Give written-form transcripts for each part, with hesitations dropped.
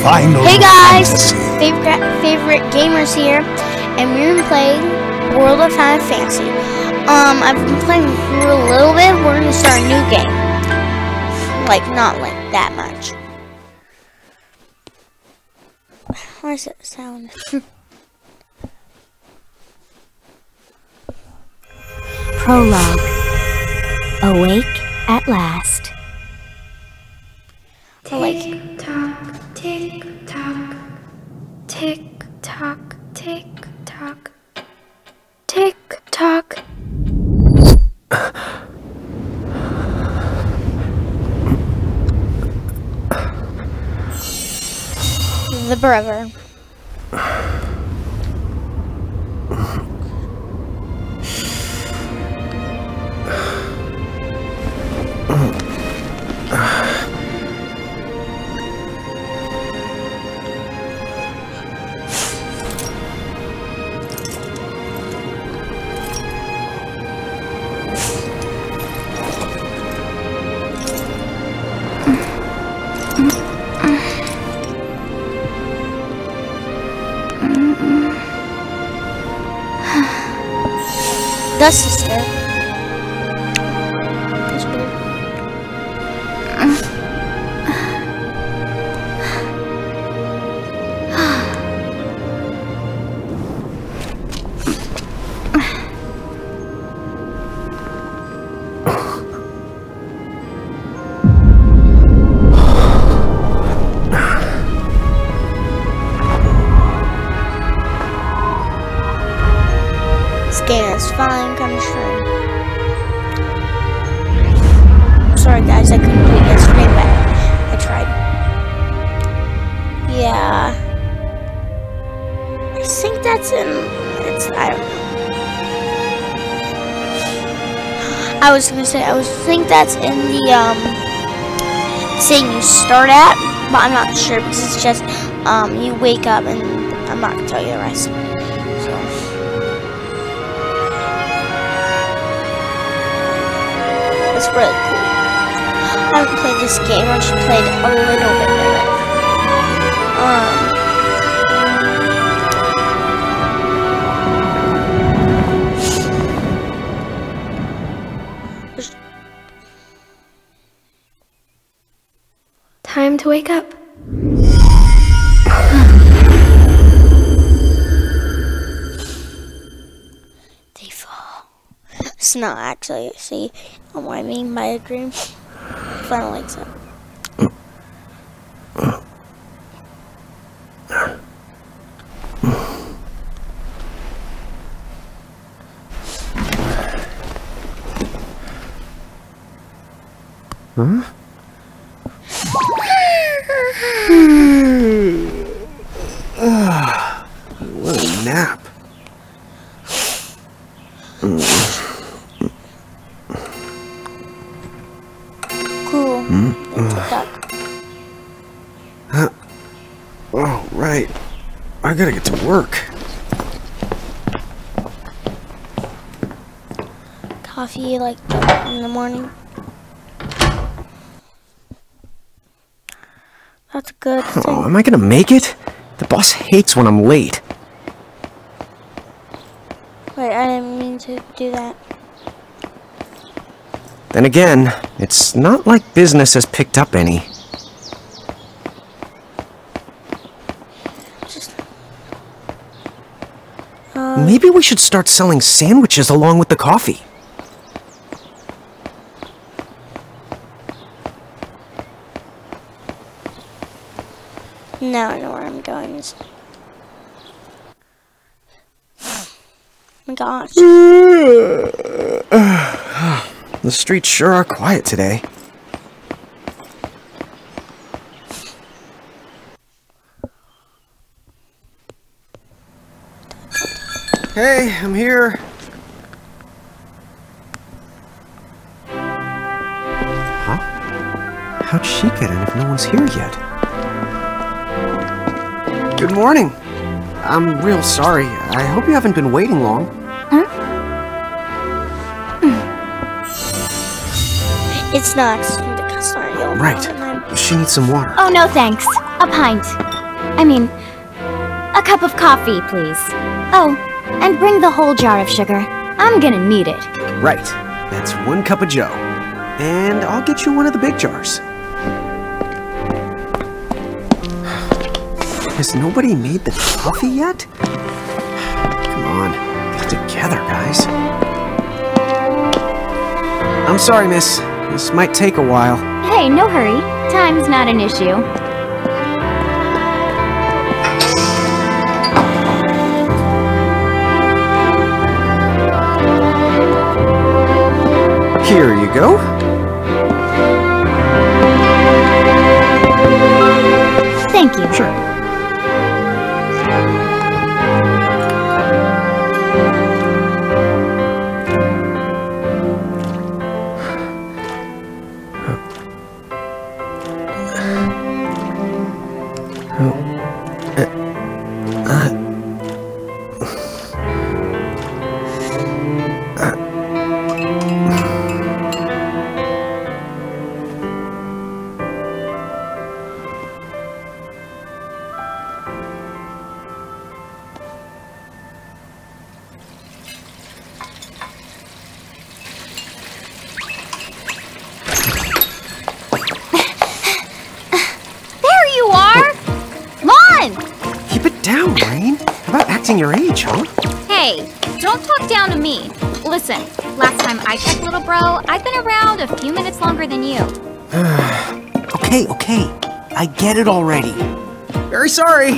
Final Hey guys, Fantasy. favorite gamers here, and we're gonna play World of Final Fantasy. I've been playing through a little bit. We're gonna start a new game, like not like that much. Why does it sound? Prologue. Awake at last. Like, Tock, tick tock, tick tock, tick tock, tick tock. the brother. The sister. That's weird. This game is fine, come true. Sorry guys, I couldn't do it yesterday, but I tried. Yeah. I think that's in, I don't know. I was gonna say, I think that's in the, thing you start at, but I'm not sure because it's just, you wake up and I'm not gonna tell you the rest. It's really cool. I haven't played this game, I just played a little bit of it. Time to wake up. They fall. It's not actually, see what I mean by a dream. Final wakes up. Huh? What a nap. Cool. Oh, right. I gotta get to work. Coffee like in the morning. That's a good thing. Oh, am I gonna make it? The boss hates when I'm late. Wait, I didn't mean to do that. Then again, it's not like business has picked up any. Maybe we should start selling sandwiches along with the coffee. Now I know where I'm going. Oh my gosh. The streets sure are quiet today. Hey, I'm here. Huh? How'd she get in if no one's here yet? Good morning. I'm real sorry. I hope you haven't been waiting long. Huh? It's not the customer. Right. She needs some water. Oh, no thanks. A pint. I mean, a cup of coffee, please. Oh, and bring the whole jar of sugar. I'm gonna need it. Right. That's 1 cup of joe. And I'll get you one of the big jars. Has nobody made the coffee yet? Come on, get it together, guys. I'm sorry, miss. This might take a while. Hey, no hurry. Time's not an issue. Here you go. Thank you. Sure. Down, Rain. About acting your age, huh? Hey, don't talk down to me. Listen, last time I checked, little bro, I've been around a few minutes longer than you. Okay. I get it already. Very sorry.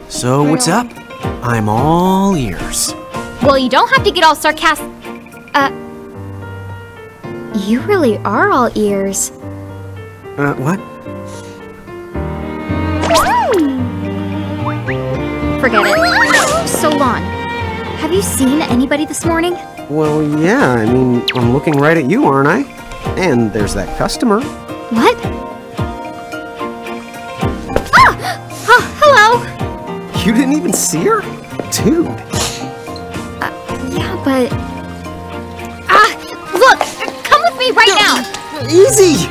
So, what's up? I'm all ears. Well, you don't have to get all sarcastic. You really are all ears. What? Forget it. So, Lon, have you seen anybody this morning? Well, yeah, I mean, I'm looking right at you, aren't I? And there's that customer. What? Hello! You didn't even see her? Dude. Yeah, but... look! Come with me right now! Easy!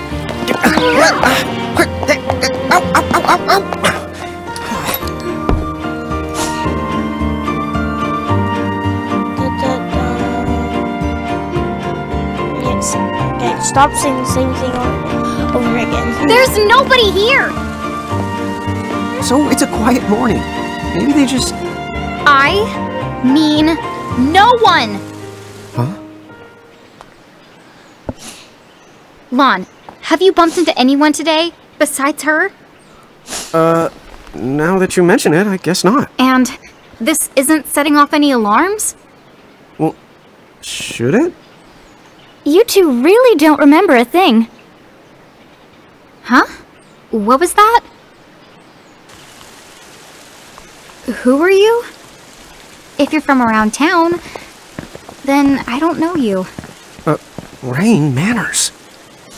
Ow. Stop saying the same thing over again. There's nobody here! So it's a quiet morning. Maybe they just... I mean no one! Huh? Lon, have you bumped into anyone today besides her? Now that you mention it, I guess not. And this isn't setting off any alarms? Well, should it? You two really don't remember a thing. Huh? What was that? Who are you? If you're from around town, then I don't know you. Rain, manners.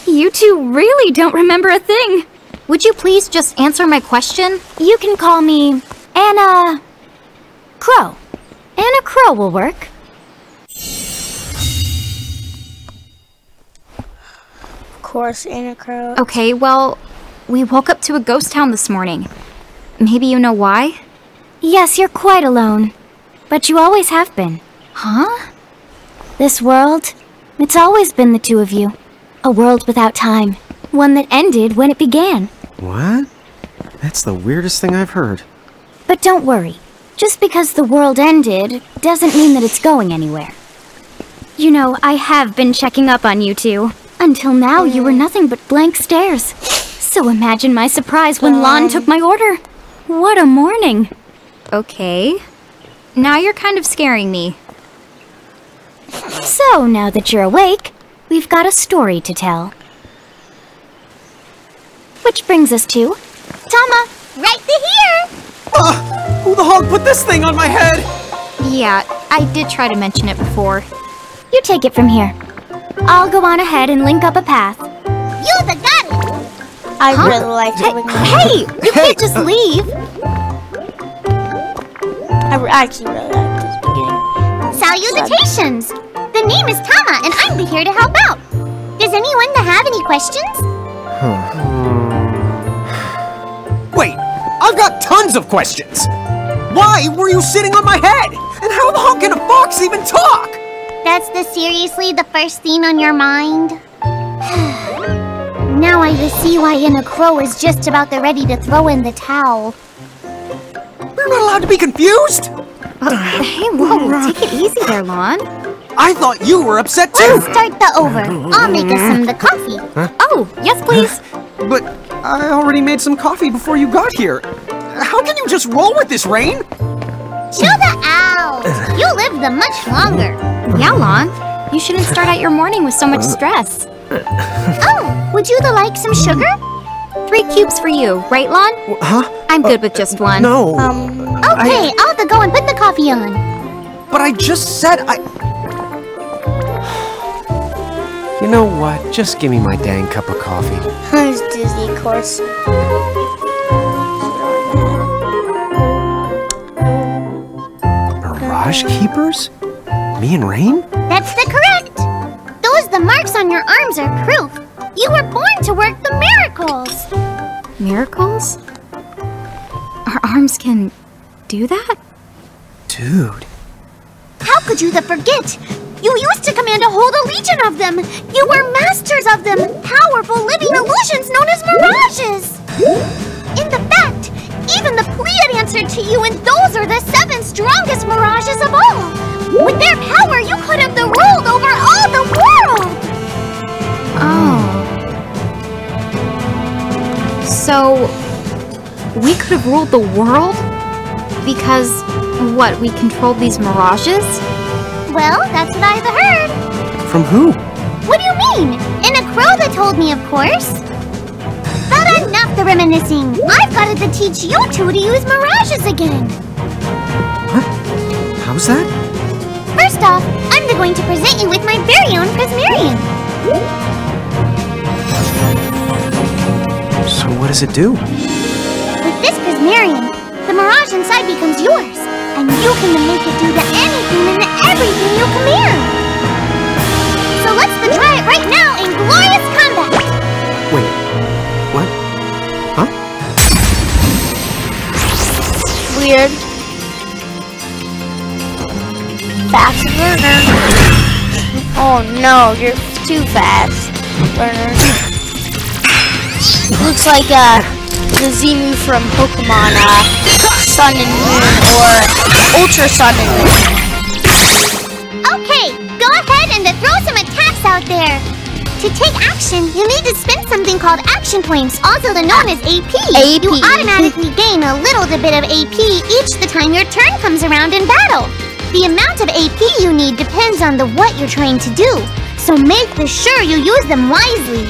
You two really don't remember a thing. Would you please just answer my question? You can call me Anna Crow. Anna Crow will work. Of course, Anna Crow. Okay, well, we woke up to a ghost town this morning. Maybe you know why? Yes, you're quite alone. But you always have been. Huh? This world, it's always been the two of you. A world without time. One that ended when it began. What? That's the weirdest thing I've heard. But don't worry. Just because the world ended doesn't mean that it's going anywhere. You know, I have been checking up on you two. Until now, you were nothing but blank stares. So imagine my surprise when Lon took my order. What a morning. Okay. Now you're kind of scaring me. So, now that you're awake, we've got a story to tell. Which brings us to... Tama, right here! Who the hog put this thing on my head? Yeah, I did try to mention it before. You take it from here. I'll go on ahead and link up a path. You the gun! I really like it. Hey, you can't just leave! I actually really like this beginning. Salutations! The name is Tama, and I'm here to help out. Does anyone have any questions? Wait, I've got tons of questions. Why were you sitting on my head? And how long can a fox even talk? That's seriously the first thing on your mind? Now I just see why Inna Crow is just about ready to throw in the towel. We're not allowed to be confused? Hey, whoa, take it easy there, Lon. I thought you were upset too. Let's start the over. I'll make us some of the coffee. Oh, yes, please. But I already made some coffee before you got here. How can you just roll with this, Rain? Chill the out. You'll live the much longer. Yeah, Lon. You shouldn't start out your morning with so much stress. Oh, would you like some sugar? 3 cubes for you, right, Lon? Huh? I'm good with just one. No. Okay, I'll have to go and put the coffee on. But I just said You know what? Just give me my dang cup of coffee. I was dizzy, of course. Mirage Keepers? Me and Rain? That's correct. The marks on your arms are proof. You were born to work the miracles. Miracles? Our arms can do that? Dude. How could you forget? You used to command a whole legion of them. You were masters of them. Powerful living illusions known as mirages. In the fact, even the Pleiad answered to you, and those are the 7 strongest mirages of all. With their power, you could have ruled over all the world. Oh. So, we could have ruled the world? Because, what, we controlled these mirages? Well, that's what I've heard. From who? What do you mean? Inna Crow that told me, of course. But enough the reminiscing. I've got to teach you two to use mirages again. What? How's that? First off, I'm going to present you with my very own Prismarian. So what does it do? With this Prismarian, the mirage inside becomes yours, and you can make it do anything and everything you command. So let's try it right now in glorious combat. Wait, what? Huh? Weird. Fast learner. Oh no, you're too fast, learner. Looks like the Z-move from Pokemon Sun and Moon or Ultra Sun and Moon. Okay, go ahead and throw some attacks out there. To take action, you need to spend something called action points, also known as AP. AP. You automatically gain a little bit of AP each the time your turn comes around in battle. The amount of AP you need depends on what you're trying to do, so make sure you use them wisely.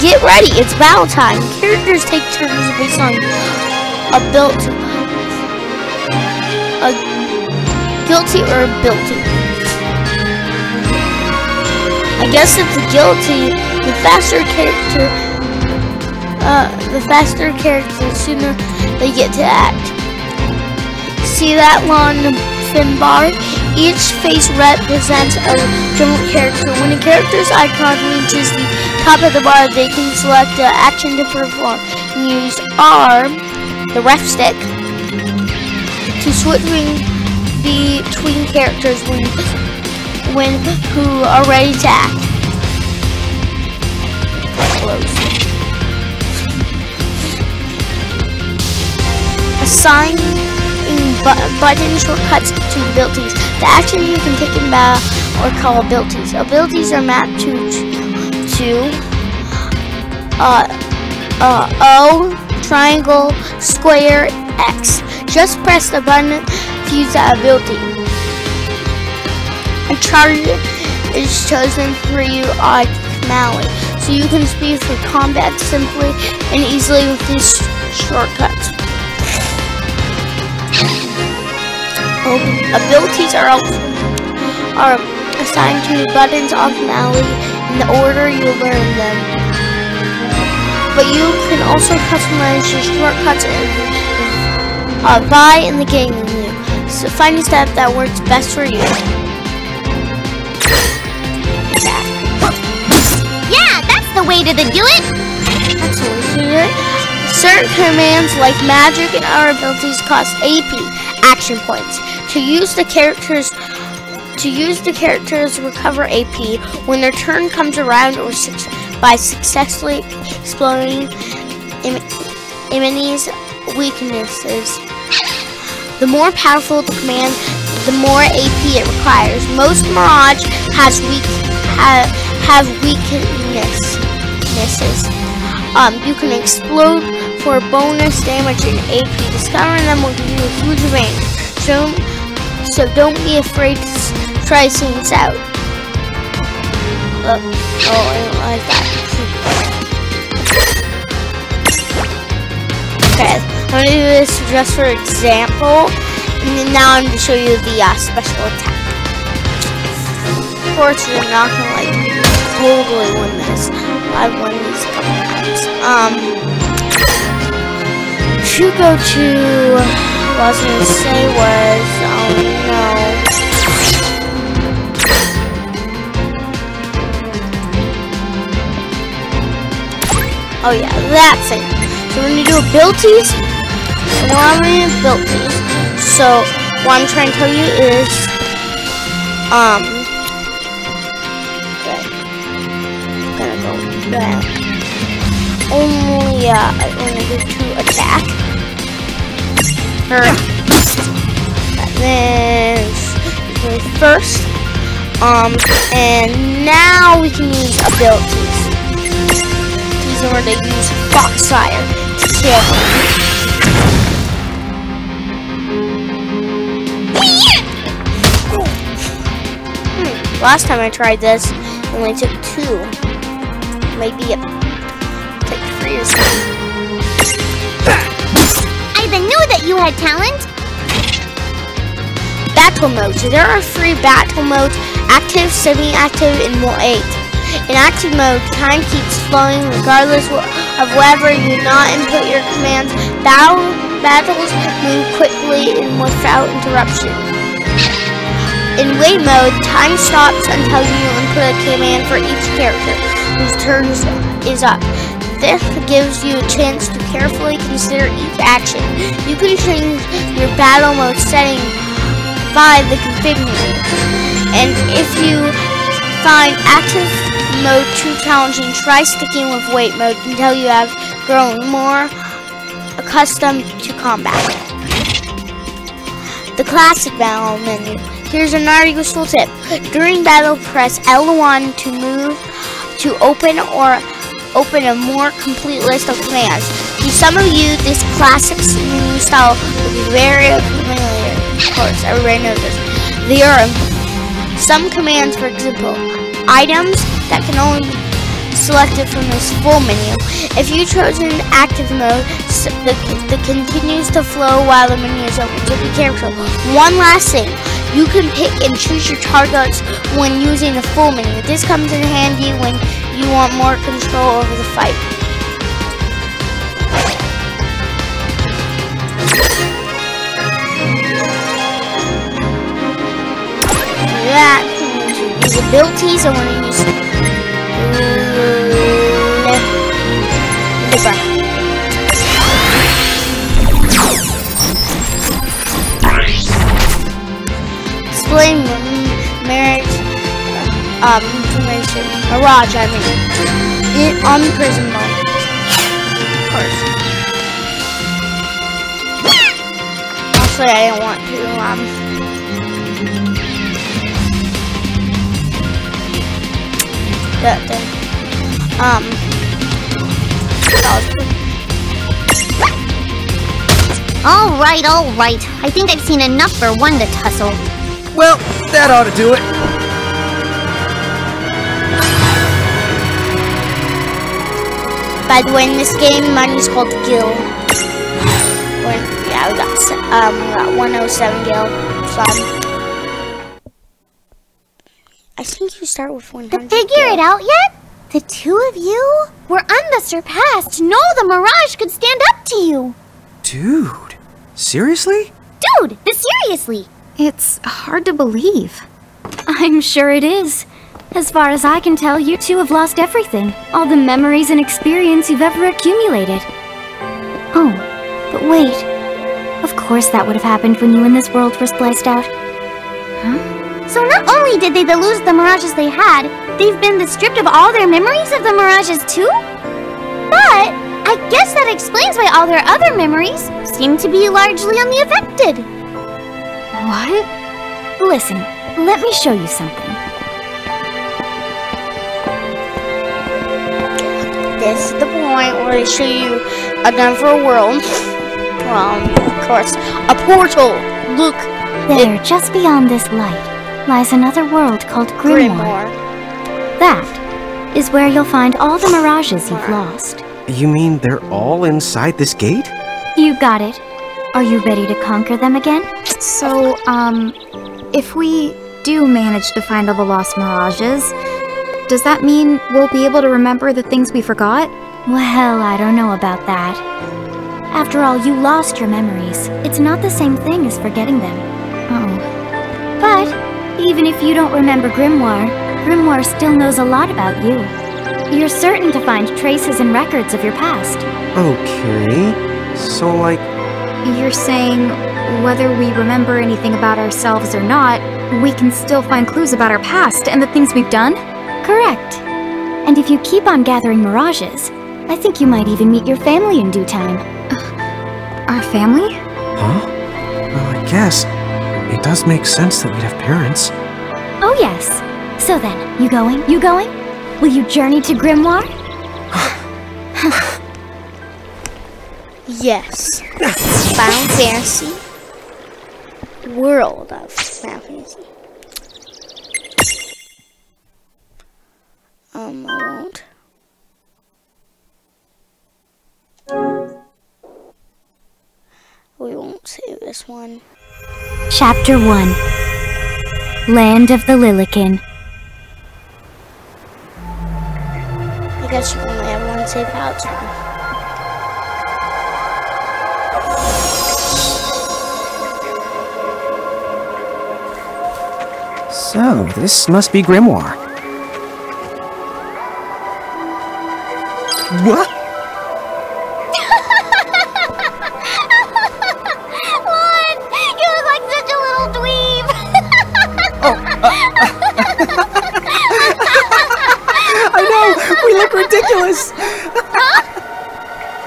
Get ready, it's battle time. Characters take turns based on ability. A guilty or ability. I guess if the guilty, the faster character, the sooner they get to act. See that long fin bar? Each face represents a different character. When a character's icon reaches the top of the bar, they can select the action to perform and use R, the ref stick, to switch between characters who are ready to act. Close. Assign button shortcuts to abilities. The actions you can take in battle are called abilities. Abilities are mapped to O, triangle, square, X. Just press the button to use that ability. A target is chosen for you automatically, so you can speed for combat simply and easily with these shortcuts. Abilities are assigned to buttons automatically in the order you learn them. But you can also customize your shortcuts by in the game menu. So find a step that works best for you. Yeah, the way to do it. That's the way to do it. Certain commands like magic and other abilities cost AP, action points. To use the characters recover AP when their turn comes around or by successfully exploring enemies' weaknesses. The more powerful the command, the more AP it requires. Most Mirage have weaknesses. You can explode for bonus damage and AP. Discovering them will give you a huge advantage. So don't be afraid to try things out. Oh, I don't like that. Okay, I'm going to do this just for example. And then now I'm going to show you the special attack. Of course, you're not going to like totally win this. I've won these a couple times. If you go to, what I was going to say was, oh no. Oh yeah, that's it. So we're going to do abilities. And we're going to do abilities. So what I'm trying to tell you is, okay. I'm going to go back. Only, I'm going to go to attack. And then first. And now we can use abilities. These are where they use Foxfire to kill. Last time I tried this, it only took 2. Maybe it took 3 or something. I knew that you had talent. Battle modes. There are 3 battle modes: active, semi-active, and 8. In active mode, time keeps flowing regardless of whether you not input your commands. Battles move quickly and without interruption. In wait mode, time stops until you input a command for each character whose turn is up. This gives you a chance to carefully consider each action. You can change your battle mode setting by the configurator. And if you find active mode too challenging, try sticking with wait mode until you have grown more accustomed to combat. The classic battle menu. Here's another useful tip. During battle, press L1 to move to open a more complete list of commands. To some of you, this classic menu style will be very familiar. Of course, everybody knows this. There are some commands, for example, items that can only be selected from this full menu. If you chose an active mode, the continues to flow while the menu is open, so be careful. One last thing, you can pick and choose your targets when using the full menu. This comes in handy when you want more control over the fight. That, use abilities, I want to use Libra. Explain marriage information. Mirage, I mean. On prison mode. Of course. Actually, I didn't want to, that thing. All right. I think I've seen enough for one to tussle. Well, that ought to do it. By the way, in this game, mine is called Gil. Yeah, we got 107 Gil. So I think you start with 100. To figure it out yet? The two of you were unsurpassed. No, the Mirage could stand up to you. Dude, seriously? Dude, seriously. It's hard to believe. I'm sure it is. As far as I can tell, you two have lost everything. All the memories and experience you've ever accumulated. Oh, but wait. Of course that would have happened when you and this world were spliced out. Huh? So not only did they lose the mirages they had, they've been stripped of all their memories of the mirages too? But I guess that explains why all their other memories seem to be largely unaffected. What? Listen, let me show you something. This is the point where they show you another world. Of course, a portal. Look. There, just beyond this light, lies another world called Grimoire. That is where you'll find all the mirages you've lost. You mean they're all inside this gate? You got it. Are you ready to conquer them again? So, if we do manage to find all the lost mirages, does that mean we'll be able to remember the things we forgot? Well, I don't know about that. After all, you lost your memories. It's not the same thing as forgetting them. Oh. But, even if you don't remember Grimoire, Grimoire still knows a lot about you. You're certain to find traces and records of your past. Okay, so like... You're saying whether we remember anything about ourselves or not, we can still find clues about our past and the things we've done? Correct. And if you keep on gathering mirages, I think you might even meet your family in due time. Our family? Huh? Well, I guess it does make sense that we'd have parents. Oh yes. So then, you going? You going? Will you journey to Grimoire? Yes. Final Fantasy. World of Final Fantasy. I won't. We won't save this one. Chapter 1. Land of the Lilican. I guess you only have one save house one. So, this must be Grimoire. What? Lon, you look like such a little dweeb. I know! We look ridiculous!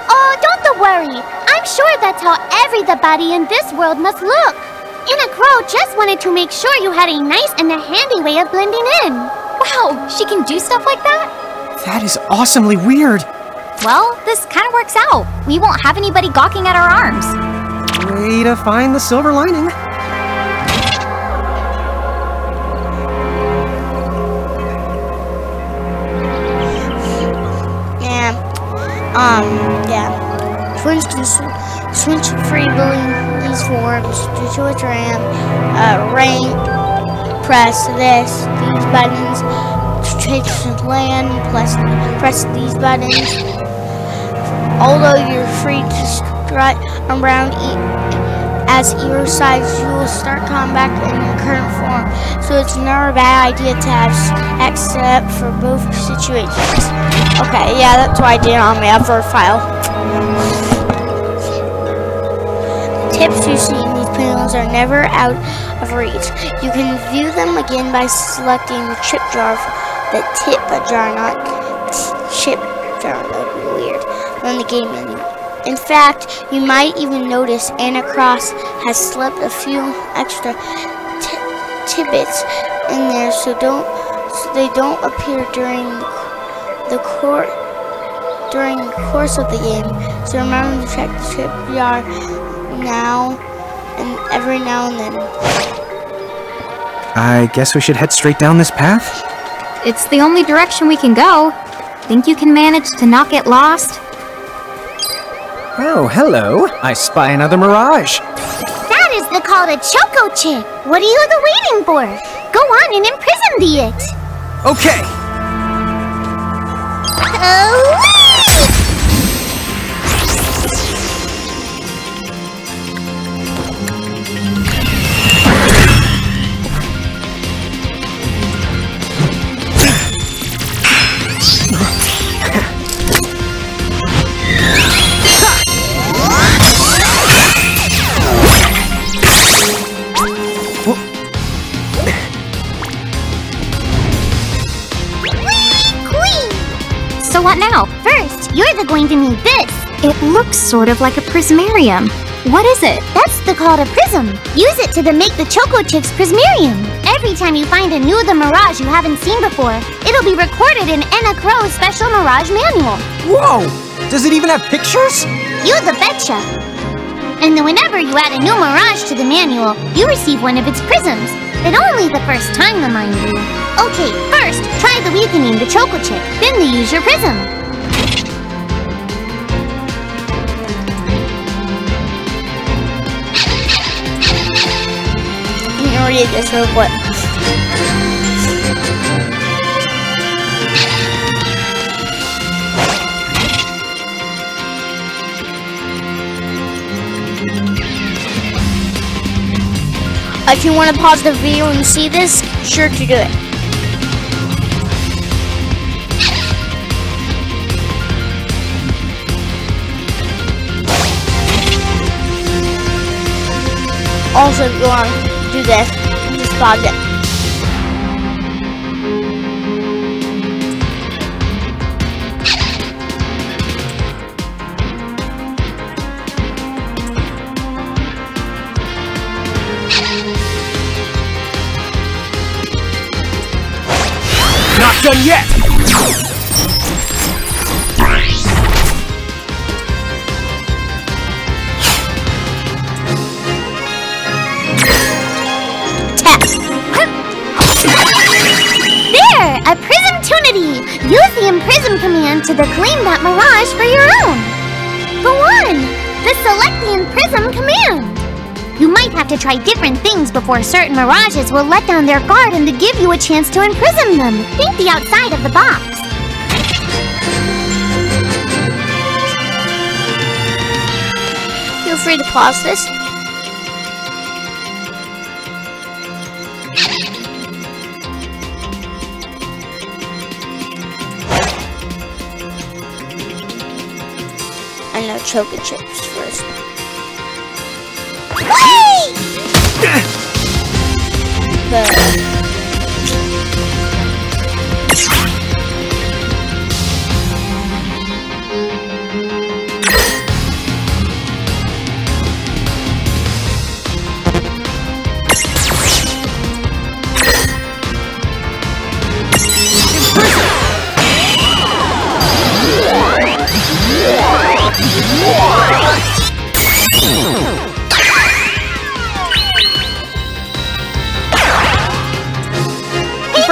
Oh, don't worry. I'm sure that's how everybody in this world must look. And a crow just wanted to make sure you had a nice and a handy way of blending in. Wow, she can do stuff like that? That is awesomely weird. Well, this kind of works out. We won't have anybody gawking at our arms. Way to find the silver lining. Yeah. For instance, switch freely these forms due to a tram, rank, press these buttons to change to land, press these buttons. Although you're free to strut around as either side, you will start combat in your current form, so it's never a bad idea to have X set up for both situations. Okay, yeah, that's what I did on my upload file. The tips you see in these panels are never out of reach. You can view them again by selecting the chip jar, the tip jar, not chip jar. That would be weird. On the game menu. In fact, you might even notice Anna Cross has slipped a few extra tidbits in there, so they don't appear during the course of the game. So remember to check the chip jar now and every now and then. I guess we should head straight down this path? It's the only direction we can go. Think you can manage to not get lost? Oh, hello. I spy another mirage. That is called a Choco Chip. What are you waiting for? Go on and imprison the it. Okay. So what now? First, you're going to need this. It looks sort of like a prismarium. What is it? That's called a prism. Use it to make the Choco Chick's prismarium. Every time you find a new The Mirage you haven't seen before, it'll be recorded in Anna Crow's special Mirage manual. Whoa! Does it even have pictures? You the betcha. And then whenever you add a new Mirage to the manual, you receive one of its prisms. But only the first time, mind you. Okay, first, try the weakening the Choco Chick, then use your prism. Read this real quick. If you want to pause the video and see this, sure to do it. Also, if you want to do this, just pause it. Not done yet! There! A Prismtunity! Use the Imprism command to claim that Mirage for your own. Go on! The Select the Imprism command! You might have to try different things before certain Mirages will let down their guard and to give you a chance to imprison them. Think the outside of the box. Feel free to pause this. I know Choco Chips first.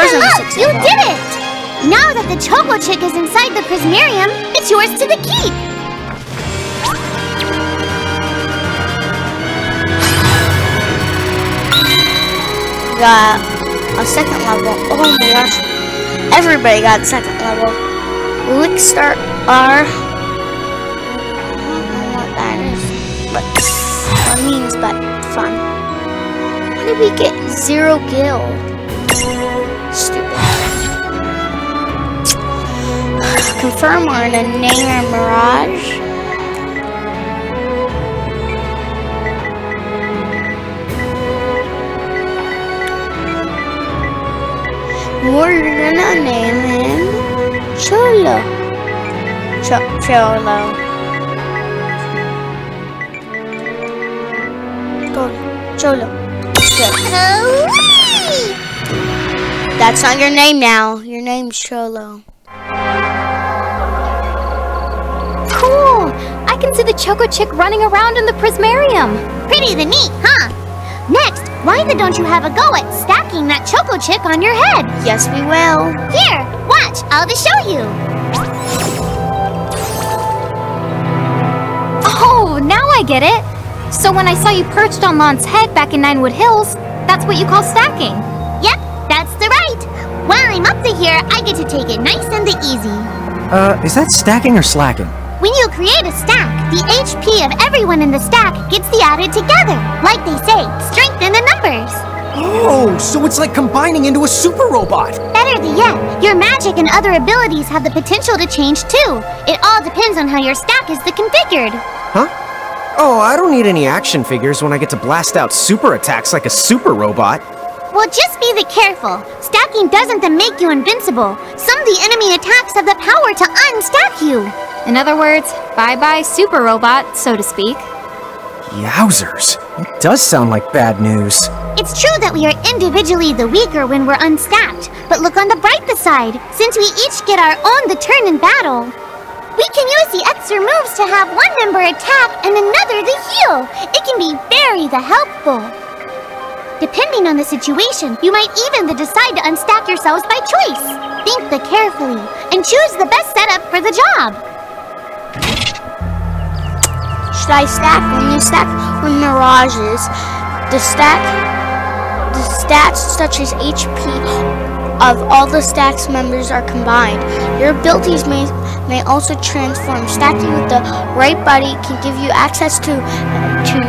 Look, you did it! Now that the Choco Chick is inside the Prismarium, it's yours to the keep! Got a second level. Oh my gosh. Everybody got a second level. Lick start R. I don't know what that is. But what it means, but fun. How did we get 0 guild? Stupid. Confirm we're in a name Mirage. We're gonna name him Cholo. Cholo. Cholo. That's not your name now. Your name's Cholo. Cool! I can see the Choco Chick running around in the Prismarium. Pretty neat, huh? Next, why don't you have a go at stacking that Choco Chick on your head? Yes, we will. Here, watch, I'll just show you. Oh, now I get it. So when I saw you perched on Lon's head back in Ninewood Hills, that's what you call stacking. Yep, that's the right. While I'm up to here, I get to take it nice and easy. Is that stacking or slacking? When you create a stack, the HP of everyone in the stack gets added together. Like they say, strengthen the numbers. Oh, so it's like combining into a super robot. Better yet, your magic and other abilities have the potential to change too. It all depends on how your stack is configured. Huh? Oh, I don't need any action figures when I get to blast out super attacks like a super robot. Well, just be careful. Stacking doesn't then make you invincible. Some of the enemy attacks have the power to unstack you. In other words, bye-bye super robot, so to speak. Yowzers. It does sound like bad news. It's true that we are individually the weaker when we're unstacked, but look on the brighter side. Since we each get our own the turn in battle, we can use the extra moves to have one member attack and another the heal. It can be very helpful. Depending on the situation, you might even decide to unstack yourselves by choice. Think carefully and choose the best setup for the job. Should I stack? When you stack with mirages, the stats such as HP of all the stacks members are combined. Your abilities may also transform. Stacking with the right buddy can give you access to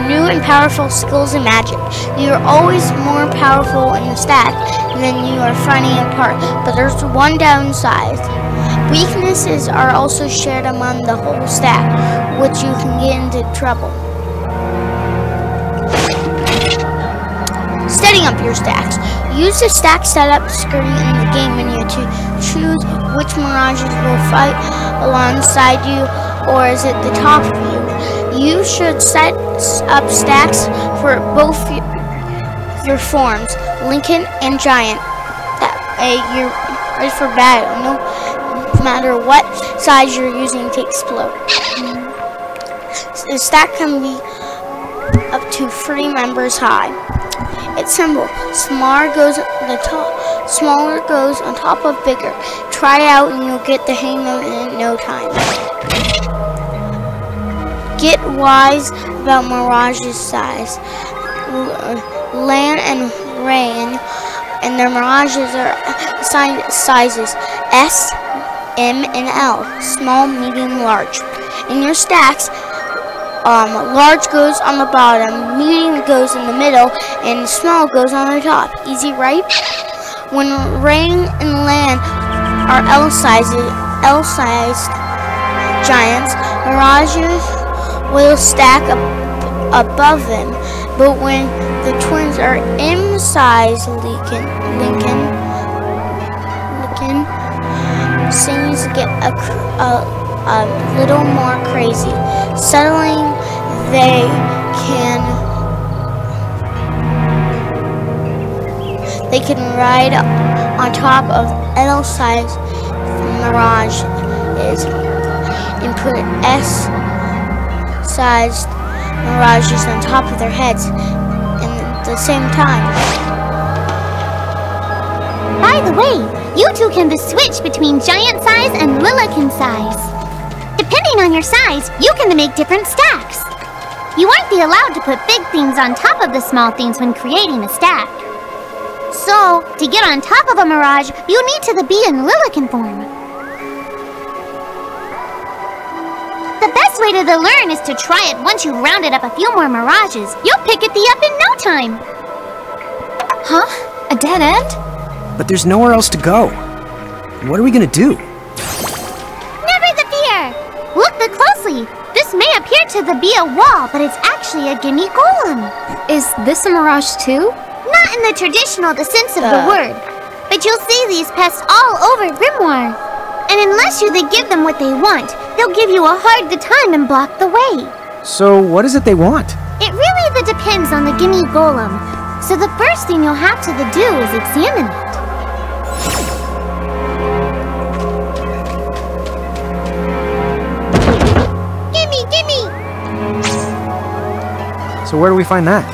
new and powerful skills and magic. You are always more powerful in the stack than you are finding apart, but there's one downside. Weaknesses are also shared among the whole stack, which you can get into trouble. Setting up your stacks. Use the stack setup screen in the game menu to choose which mirages will fight alongside you, or is it the top of you. You should set up stacks for both your forms, Lincoln and Giant. That way you're ready for battle, no matter what size you're using to explode. The stack can be up to 3 members high. It's simple. Smaller goes on top of bigger. Try it out and you'll get the hang of it in no time. Get wise about Mirage's size. Land and Rain and their Mirages are assigned sizes S, M, and L. Small, medium, large. In your stacks, large goes on the bottom, medium goes in the middle, and small goes on the top. Easy, right? When Rain and Land are L-sized giants, Mirages will stack above them. But when the twins are M-sized Lincoln, things get a little more crazy. Suddenly, they can ride on top of L-sized Mirages and put S-sized Mirages on top of their heads at the same time. By the way, you two can switch between giant size and Lilican size. Depending on your size, you can make different stacks. You aren't allowed to put big things on top of the small things when creating a stack. So, to get on top of a Mirage, you need to be in Lilican form. The best way to learn is to try it once you've rounded up a few more Mirages. You'll pick it up in no time. Huh? A dead end? But there's nowhere else to go. What are we gonna do? Never the fear! Look closely. This may appear to be a wall, but it's actually a gimme golem. Is this a Mirage too? Not in the traditional sense of the word, but you'll see these pests all over Grimoire. And unless you give them what they want, they'll give you a hard time and block the way. So what is it they want? It really depends on the gimme golem. So the first thing you'll have to do is examine it. Gimme! So where do we find that?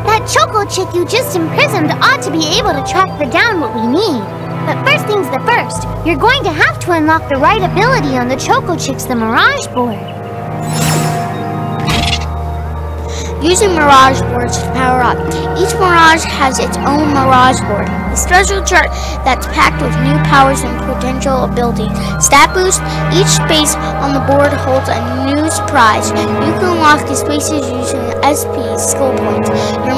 That Choco chick you just imprisoned ought to be able to track down what we need. But first things first, you're going to have to unlock the right ability on the Choco chick's Mirage board. Using Mirage boards to power up. Each Mirage has its own Mirage board, a special chart that's packed with new powers and potential abilities. Stat boost. Each space on the board holds a new surprise. You can unlock these spaces using SP skill points. Your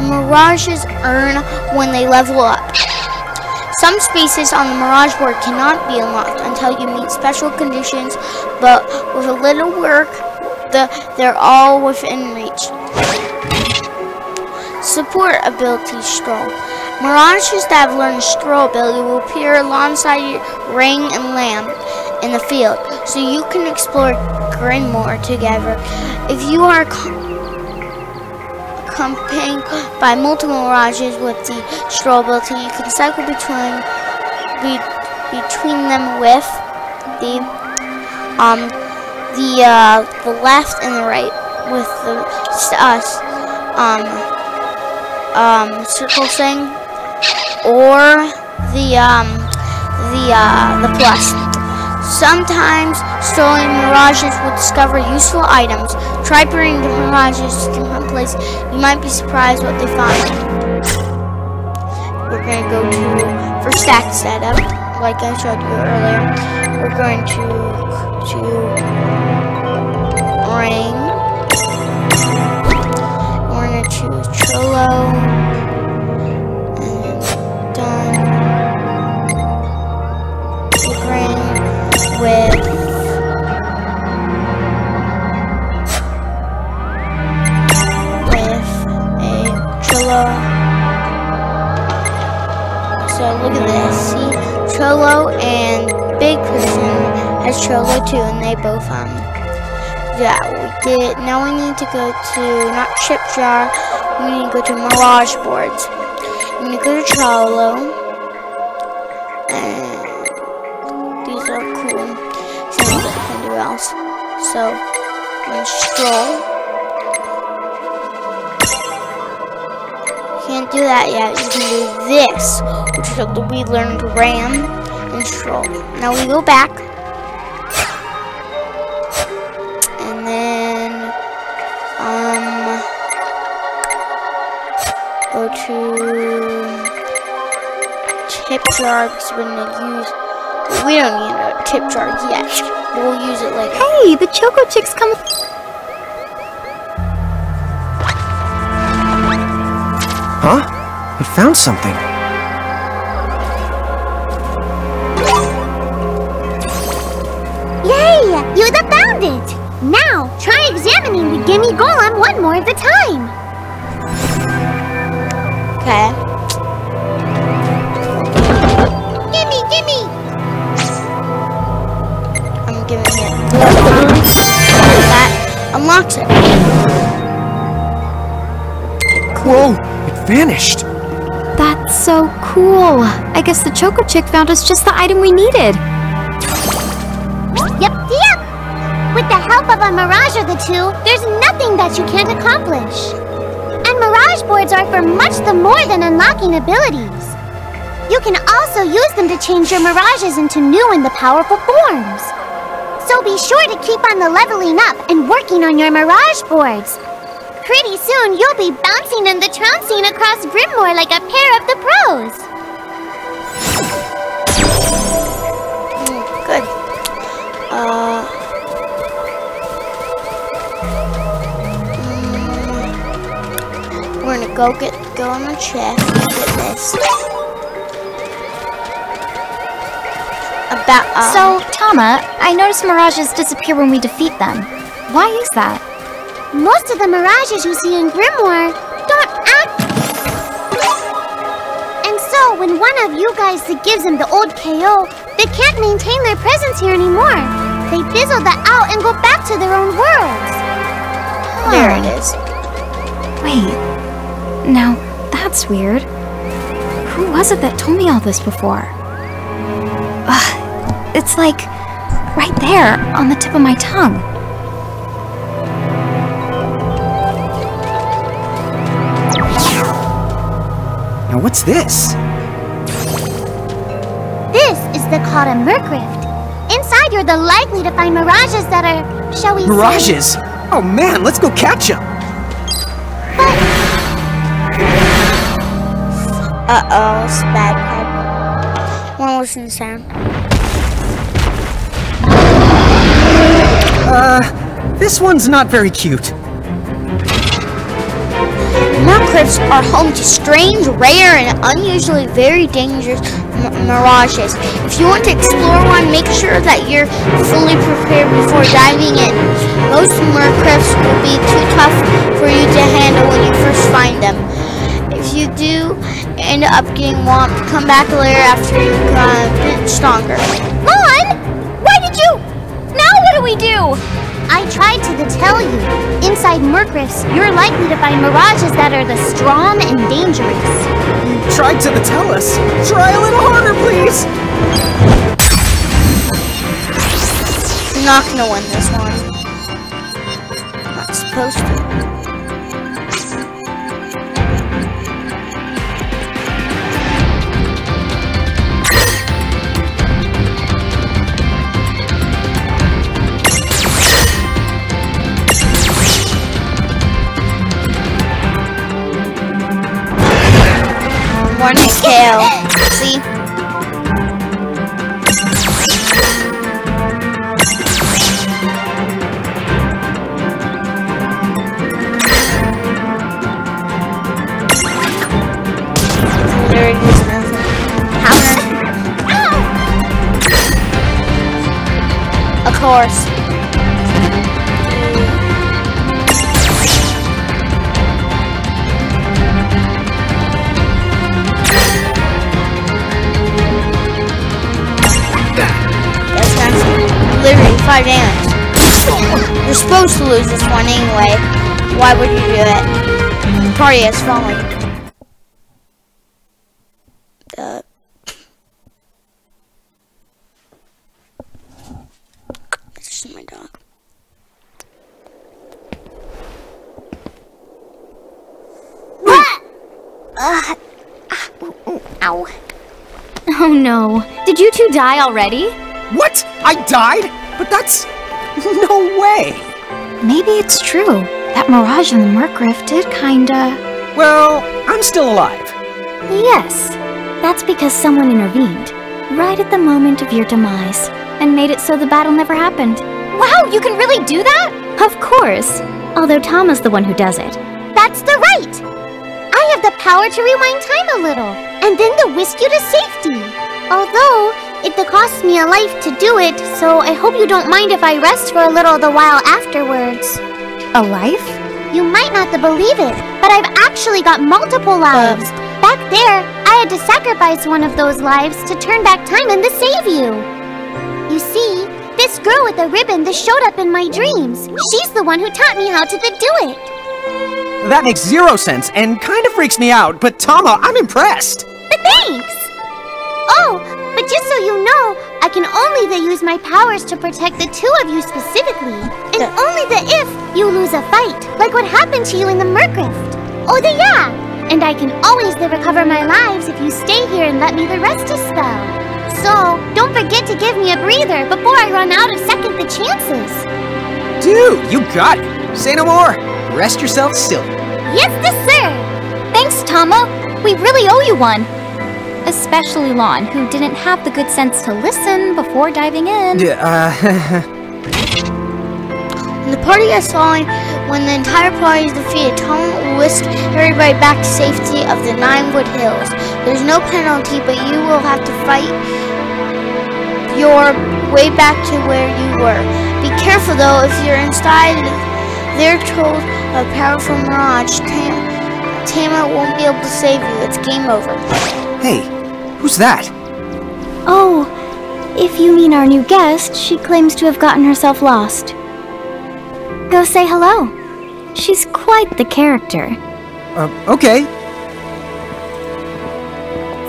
Mirages earn when they level up. Some spaces on the Mirage board cannot be unlocked until you meet special conditions, but with a little work, they're all within reach. Support ability stroll. Mirages that have learned stroll ability will appear alongside your ring and lamp in the field, so you can explore Grimmoor together. If you are accompanied by multiple mirages with the stroll ability, you can cycle between them with the left and the right with the circle thing, or the plus. Sometimes strolling mirages will discover useful items. Try bringing the mirages to different places. You might be surprised what they find. We're going to go to for stack setup, like I showed you earlier. We're going to ring. We're going to choose Cholo, and done. Ring with a Cholo. So look at this. See, Cholo and Big Person has Cholo too, and they both yeah, we did. Now we need to go to not Chip Jar. We need to go to Mirage Boards. We need to go to Cholo, and these are cool. Things that I can do else. So I'm gonna stroll. Can't do that yet. You can do this, which is what we learned ram and stroll. Now we go back, and then go to tip jar because we're gonna use. We don't need a tip jar yet. We'll use it later. Hey, the Choco Chicks come. Huh? I found something. Yay! You found it! Now, try examining the Gimme Golem one more at a time. Okay. Gimme, gimme! I'm giving it. That unlocks it. Whoa! It vanished. That's so cool. I guess the Choco Chick found us just the item we needed. Yep. With the help of a Mirage or the two, there's nothing that you can't accomplish. And Mirage boards are for much the more than unlocking abilities. You can also use them to change your Mirages into new and the powerful forms. So be sure to keep on the leveling up and working on your Mirage boards. Pretty soon, you'll be bouncing and the trouncing across Grimmoor like a pair of the pros. Good. We're gonna go on the chest and get this. So, Tama, I noticed Mirages disappear when we defeat them. Why is that? Most of the Mirages you see in Grimmoor don't act. And so, when one of you guys gives them the old KO, they can't maintain their presence here anymore. They fizzle that out and go back to their own worlds. There it is. Wait. Now, that's weird. Who was it that told me all this before? It's like right there on the tip of my tongue. Now what's this? This is called a Merc Rift. Inside, you're likely to find Mirages that are, shall we say... Mirages? Oh man, let's go catch them! Uh-oh, it's bad. Wanna listen to the sound? This one's not very cute. Merc Rifts are home to strange, rare, and unusually very dangerous mirages. If you want to explore one, make sure that you're fully prepared before diving in. Most Merc Rifts will be too tough for you to handle when you first find them. If you do end up getting whomped, come back later after you've gotten a bit stronger. Lon! Why did you... Now what do we do? I tried to tell you. Inside Murkrifts, you're likely to find mirages that are the strong and dangerous. You tried to tell us. Try a little harder, please. I'm not gonna win this one. Not supposed to. Morning, Kale. See? There is nothing. Of course. Literally 5 damage. You're supposed to lose this one anyway. Why would you do it? The party has fallen. It's just my dog. Ow. Oh no. Did you two die already? What? I died? But that's... no way! Maybe it's true. That mirage in the Murkrift did kinda... Well, I'm still alive. Yes. That's because someone intervened. Right at the moment of your demise. And made it so the battle never happened. Wow, you can really do that? Of course. Although Tama's the one who does it. That's the right! I have the power to rewind time a little, and then to whisk you to safety. Although, it costs me a life to do it, so I hope you don't mind if I rest for a little the while afterwards. A life? You might not believe it, but I've actually got multiple lives. Back there, I had to sacrifice one of those lives to turn back time and to save you. You see, this girl with the ribbon that showed up in my dreams, she's the one who taught me how to do it. That makes 0 sense and kind of freaks me out, but Tama, I'm impressed! Thanks! Oh, but just so you know, I can only use my powers to protect the two of you specifically. And only if you lose a fight, like what happened to you in the Murkrift. Oh, yeah! And I can always recover my lives if you stay here and let me rest a spell. So, don't forget to give me a breather before I run out of second the chances. Dude, you got it! Say no more! Rest yourself silly. Yes, sir! Thanks, Tama. We really owe you one. Especially Lon, who didn't have the good sense to listen before diving in. When the party is falling, when the entire party is defeated, Tama will whisk everybody back to safety of the 9-Wood Hills. There's no penalty, but you will have to fight your way back to where you were. Be careful though, if you're inside their control of powerful mirage, Tama won't be able to save you. It's game over. Hey, who's that? Oh, if you mean our new guest, she claims to have gotten herself lost. Go say hello. She's quite the character. Okay.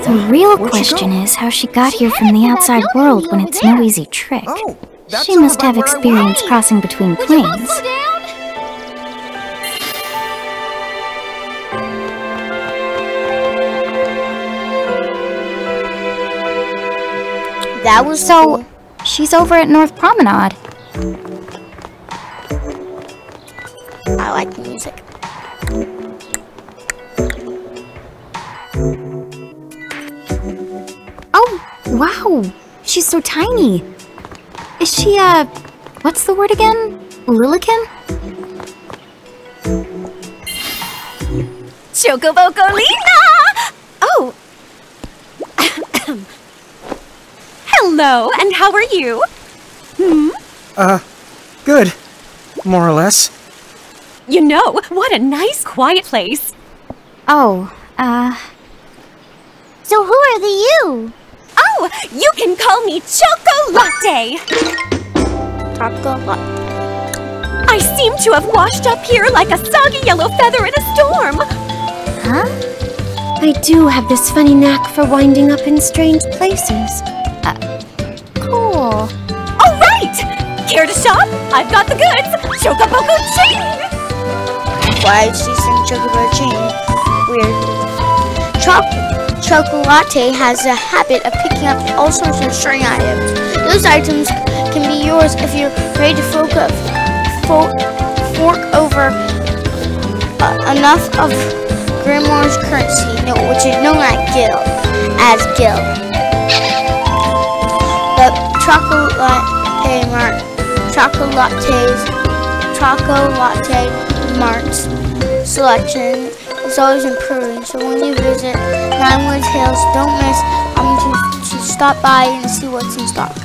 The real question is how she got here from the outside world when it's no easy trick. Oh, that's She must have experience crossing between planes. That was So, she's over at North Promenade. I like the music. Oh, wow. She's so tiny. Is she, what's the word again? Lilican? Chocobocolina! Oh! Hello, and how are you? Good. More or less. You know, what a nice, quiet place. Oh, So who are the you? Oh, you can call me Choco Latte. Choco Latte. I seem to have washed up here like a soggy yellow feather in a storm. Huh? I do have this funny knack for winding up in strange places. Cool. All right! Care to shop? I've got the goods! Chocoboco Ching! Why is she saying Chocobo Ching? Weird. Choco Latte has a habit of picking up all sorts of string items. Those items can be yours if you're ready to fork over enough of Grimoire's currency, which is known as Gil. The Choco Latte Mart's selection is always improving, so when you visit Ninewood Hills, don't miss to stop by and see what's in stock.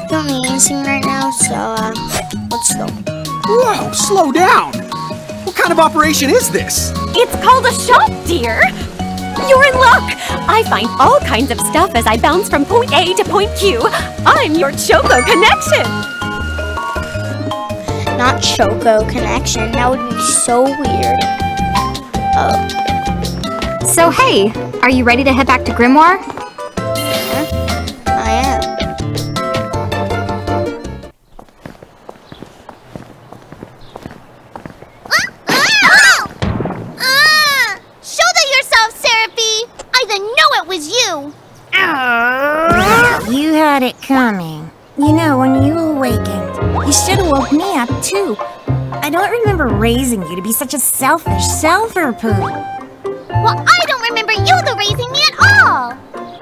Don't need anything right now, so let's go. Whoa, slow down! What kind of operation is this? It's called a shop, dear. You're in luck. I find all kinds of stuff as I bounce from point A to point Q. I'm your Choco connection. Not Choco connection. That would be so weird. Oh. So hey, are you ready to head back to Grimoire? I am. Shoulder yourself, Seraphie! I didn't know it was you! You had it coming. You know, when you awakened, you should have woke me up too. I don't remember raising you to be such a selfish self-poo. Well, I don't remember you raising me at all!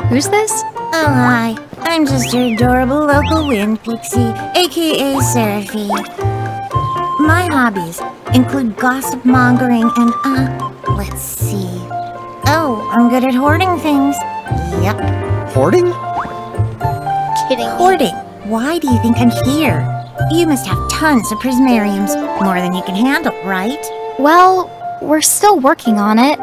Who's this? Oh, hi. I'm just your adorable local wind pixie, aka Seraphie. My hobbies include gossip mongering and, let's see. Oh, I'm good at hoarding things. Yep. Hoarding? Kidding. Hoarding. Why do you think I'm here? You must have tons of prismariums, more than you can handle, right? Well, we're still working on it.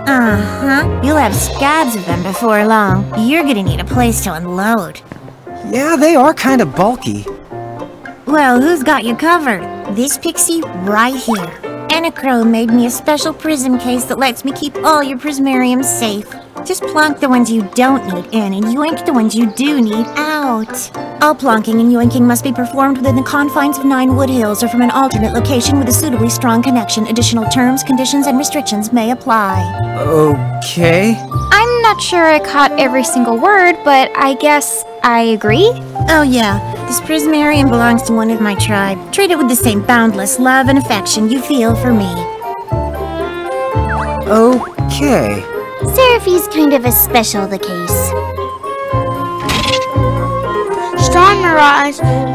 Uh-huh. You'll have scads of them before long. You're gonna need a place to unload. Yeah, they are kind of bulky. Well, who's got you covered? This pixie right here. Anacro made me a special prism case that lets me keep all your prismariums safe. Just plonk the ones you don't need in and yoink the ones you do need out. All plonking and yoinking must be performed within the confines of Ninewood Hills or from an alternate location with a suitably strong connection. Additional terms, conditions, and restrictions may apply. Okay. I'm not sure I caught every single word, but I guess I agree. Oh yeah, this prismarium belongs to one of my tribe. Treat it with the same boundless love and affection you feel for me. Okay. Seraphie's kind of a special case.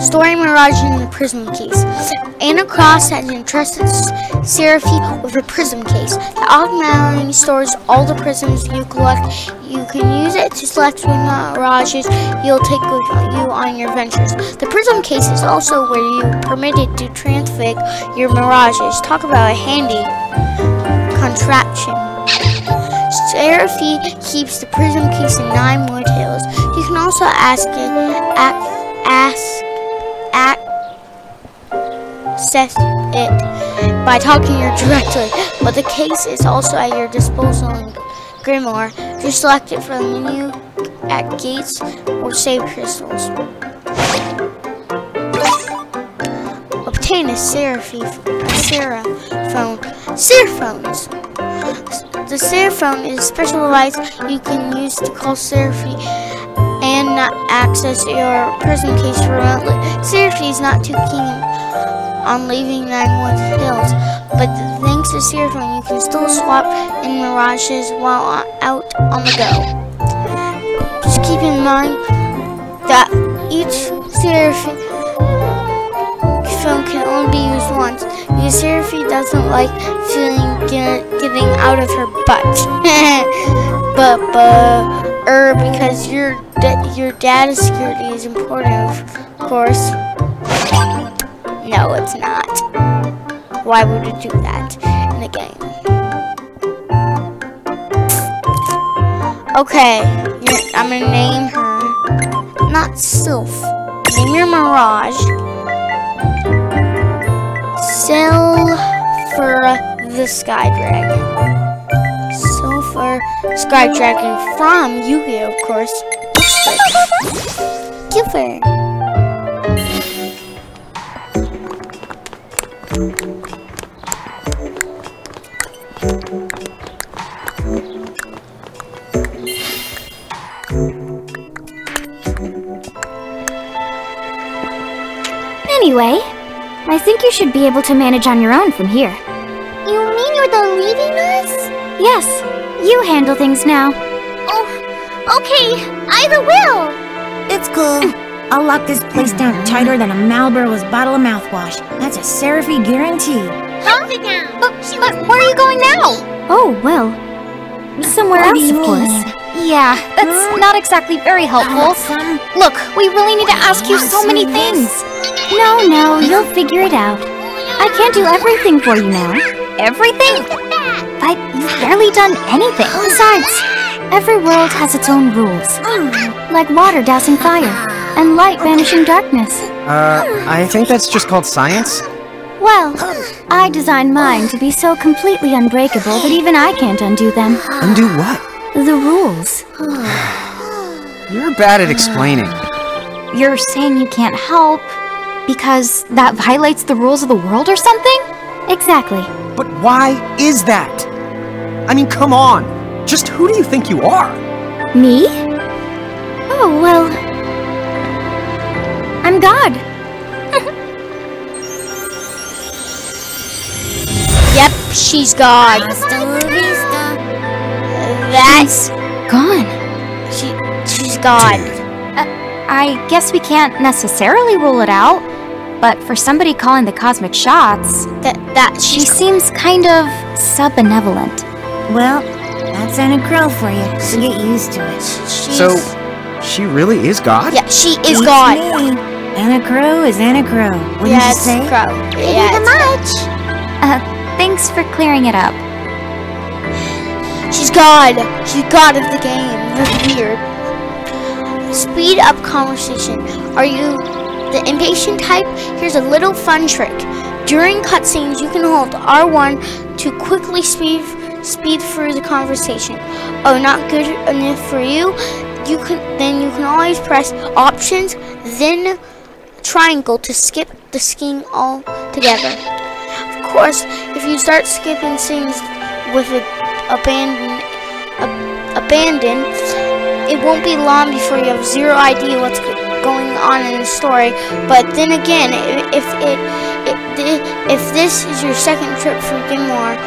Storing Mirage in the prism case. Anna Cross has entrusted Seraphie with a prism case that automatically stores all the prisms you collect. You can use it to select which mirages you'll take with you on your ventures. The prism case is also where you're permitted to transfix your mirages. Talk about a handy contraption. Seraphie keeps the prism case in Ninewood Hills. You can also access it by talking to her directly, but the case is also at your disposal in Grimoire. Just select it from the menu at Gates or Save Crystals. Obtain a Seraphones. The Seraphone is a special device you can use to call Seraphie and not access your prism case remotely. Seraphie is not too keen on leaving Ninewood Hills, but thanks to Seraphone, you can still swap in mirages while out on the go. Just keep in mind that each Seraphone can only be used once, because Seraphie doesn't like getting out of her butt. Because your data security is important, of course. No, it's not. Why would it do that in the game? Okay, I'm gonna name her, not Sylph. Name your Mirage. Silver the Sky Dragon. Silver Sky Dragon from Yu-Gi-Oh, of course. Silver. Anyway, I think you should be able to manage on your own from here. You mean you're the leaving us? Yes, you handle things now. Oh, okay, I will. It's cool. I'll lock this place down tighter than a Marlboro's bottle of mouthwash. That's a Seraphy guarantee. But where are you going now? Oh, well, somewhere What do else, you of course. mean? Yeah, that's not exactly very helpful. Look, we really need to ask you so many things. No, you'll figure it out. I can't do everything for you now. Everything? But you've barely done anything. Besides, every world has its own rules. Like water dousing fire, and light banishing darkness. I think that's just called science. Well, I designed mine to be so completely unbreakable that even I can't undo them. Undo what? The rules. You're bad at explaining. You're saying you can't help because that violates the rules of the world or something? Exactly. But why is that? I mean, come on. Just who do you think you are? Me? Oh, well, I'm God. Yep, she's God. That's Gone. she's God. I guess we can't necessarily rule it out, but for somebody calling the cosmic shots, That she she's seems kind of sub-benevolent. Well, that's Anna Crow for you, so get used to it. So, she really is God? yeah, she is Beats God. me. Anna Crow is Anna Crow, wouldn't Yeah, you it's say? Crow. Yeah, it's Thanks for clearing it up. She's God. She's God of the game. That's weird. Speed up conversation. Are you the impatient type? Here's a little fun trick. During cutscenes, you can hold R1 to quickly speed through the conversation. Oh, not good enough for you? You can always press options, then triangle to skip the scene altogether. Of course, if you start skipping scenes with abandon, it won't be long before you have zero idea what's going on in the story. But then again, if this is your second trip for Grimoire,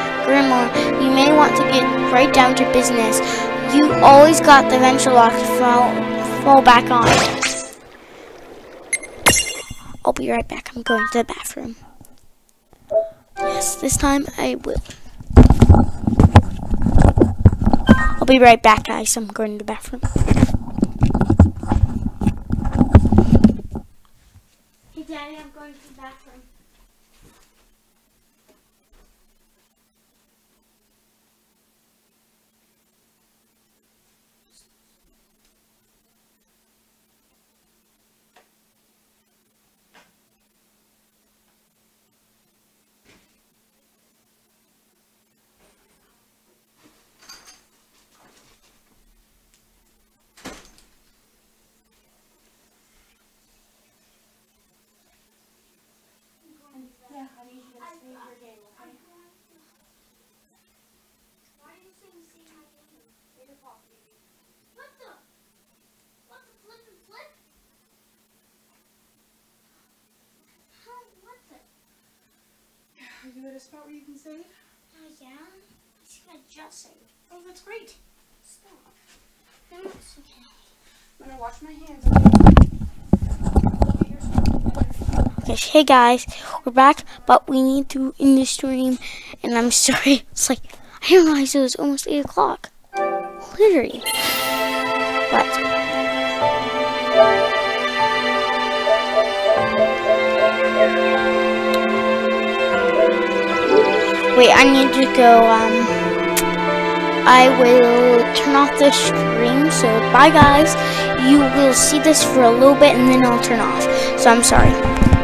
you may want to get right down to business. You always got the venture lock to fall back on. I'll be right back. I'm going to the bathroom. Yes, this time I will. I'll be right back, guys. I'm going to the bathroom. Hey, Daddy, I'm going to the bathroom. Are you at a spot where you can save? Yeah. I think I just saved. Oh, that's great. Stop. No, it's okay. I'm gonna wash my hands. Okay, hey guys, we're back, but we need to end the stream, and I'm sorry. It's like, I didn't realize it was almost 8 o'clock. Literally. But. Wait, I need to go, I will turn off the stream, so bye guys. You will see this for a little bit and then I'll turn off, so I'm sorry.